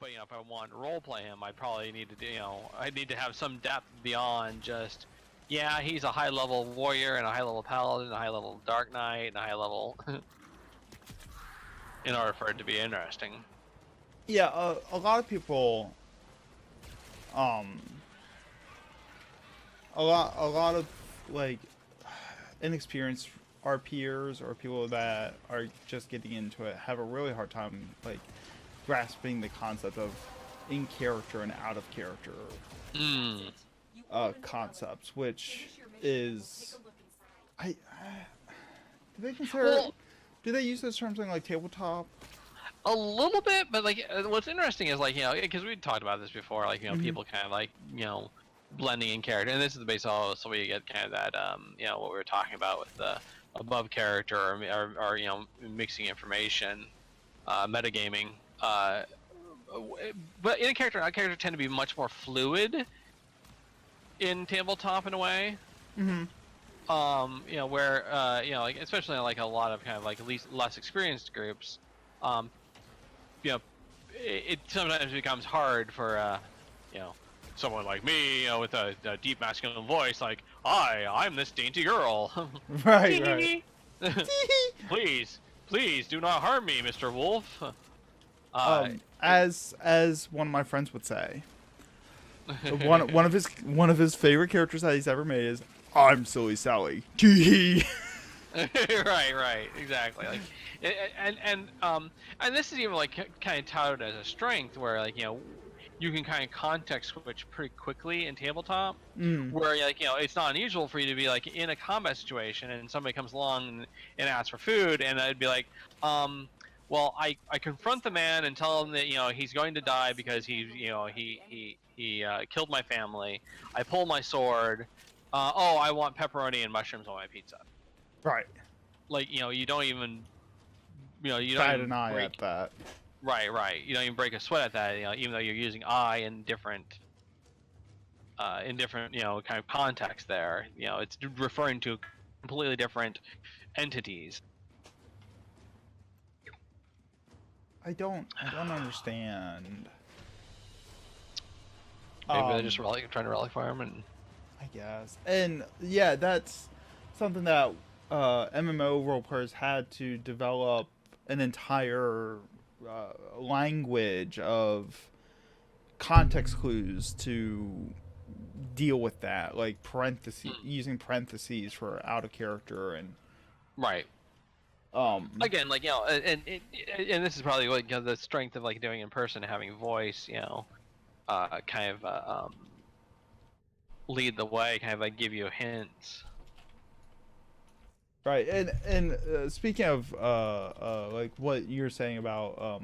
but if I want to role play him, I probably need to I need to have some depth beyond just, yeah, he's a high level warrior and a high level paladin, and a high level dark knight, and a high level, in order for it to be interesting. Yeah, a lot of people, a lot of like inexperienced RPers or people that are just getting into it have a really hard time like grasping the concept of in character and out of character concepts, which is do they consider do they use those terms in like tabletop? A little bit, but like what's interesting is like because we talked about this before, like people kind of like blending in character, and this is the base also so we get kind of that what we were talking about with the above character or mixing information, metagaming. But in a character and out character tend to be much more fluid in tabletop in a way. Where like especially in like a lot of kind of like less experienced groups, it sometimes becomes hard for someone like me, with a deep masculine voice, like I'm this dainty girl. Right. Please do not harm me, Mr. Wolf. As one of my friends would say, one of his favorite characters that he's ever made is I'm Silly Sally. right, exactly. Like, and this is even like kind of touted as a strength, where like you can kind of context switch pretty quickly in tabletop, where like it's not unusual for you to be like in a combat situation and somebody comes along and asks for food, and I'd be like, well, I confront the man and tell him that he's going to die because he killed my family. I pull my sword. I want pepperoni and mushrooms on my pizza. Right. Like you don't even you don't bat even an eye break, at that. Right. You don't even break a sweat at that. Even though you're using I in different kind of context there. It's referring to completely different entities. I don't understand. Maybe they're just trying to relic farm, and I guess. And yeah, that's something that MMO role players had to develop an entire language of context clues to deal with that, like using parentheses for out of character and right. Again, like and this is probably like the strength of like doing in person, having voice, kind of lead the way, kind of like give you hints. Right, and speaking of like what you're saying about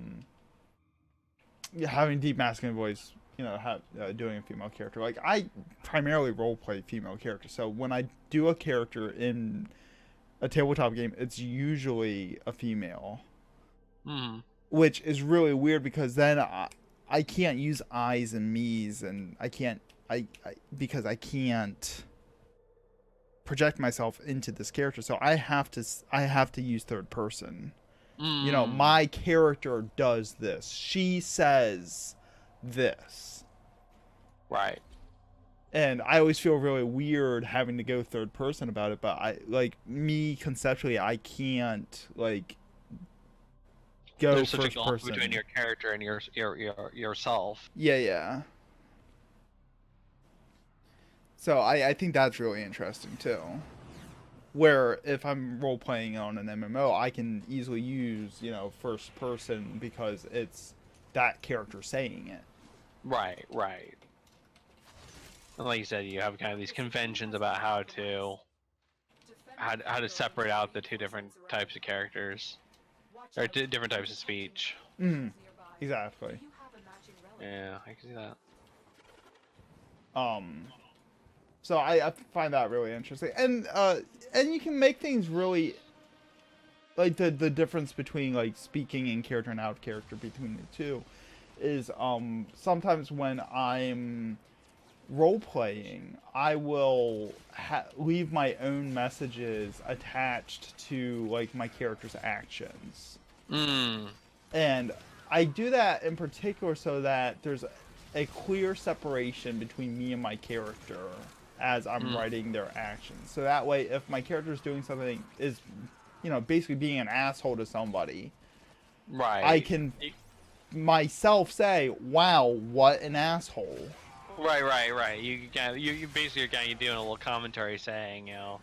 having deep masculine voice, doing a female character. Like I primarily role play female characters, so when I do a character in a tabletop game, it's usually a female, which is really weird because then I can't use I's and me's, and I can't because I can't project myself into this character, so I have to use third person. My character does this. She says this. Right. And I always feel really weird having to go third person about it, but conceptually, I can't go There's first such a gulf person between your character and yourself. Yeah. So I think that's really interesting too. Where if I'm role playing on an MMO, I can easily use first person because it's that character saying it. Right. And like you said, you have kind of these conventions about how to separate out the two different types of characters, or different types of speech. Exactly. Yeah, I can see that. So I find that really interesting, and you can make things really like the difference between like speaking in character and out of character between the two is sometimes when I'm role playing, I will leave my own messages attached to like my character's actions, and I do that in particular so that there's a clear separation between me and my character as I'm writing their actions. So that way, if my character is doing something, is, you know, basically being an asshole to somebody, Right. I can myself say, "Wow, what an asshole." Right. You basically are kind of doing a little commentary saying, you know,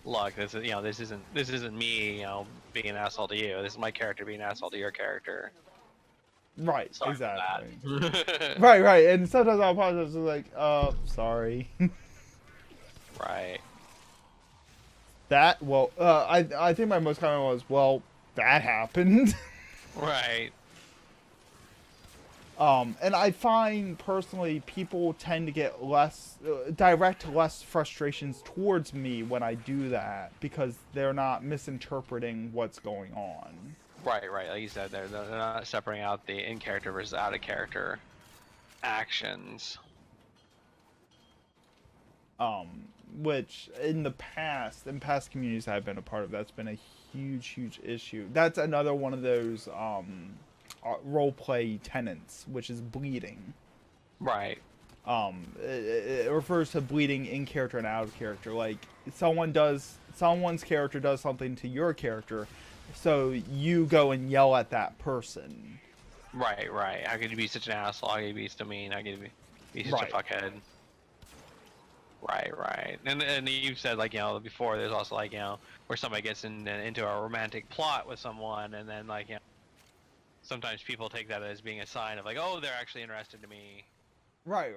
look, this is, you know, this isn't me, you know, being an asshole to you. This is my character being an asshole to your character. Right, Sorry exactly. for that. Right, and sometimes I'll apologize, like, sorry. Right. That, well, I think my most common was, well, that happened. Right. And I find, personally, people tend to get less, direct less frustrations towards me when I do that, because they're not misinterpreting what's going on. Right. Like you said, they're not separating out the in-character versus out-of-character actions. Which in past communities I've been a part of, that's been a huge issue. That's another one of those role play tenets, which is bleeding. Right. It refers to bleeding in character and out of character. Like someone's character does something to your character, so you go and yell at that person. Right. How could you be such an asshole? How could you be so mean? How could you be such a fuckhead? Right. And you said, like, you know, before, there's also, like, you know, where somebody gets into a romantic plot with someone, and then, like, you know, sometimes people take that as being a sign of, like, oh, they're actually interested in me. Right.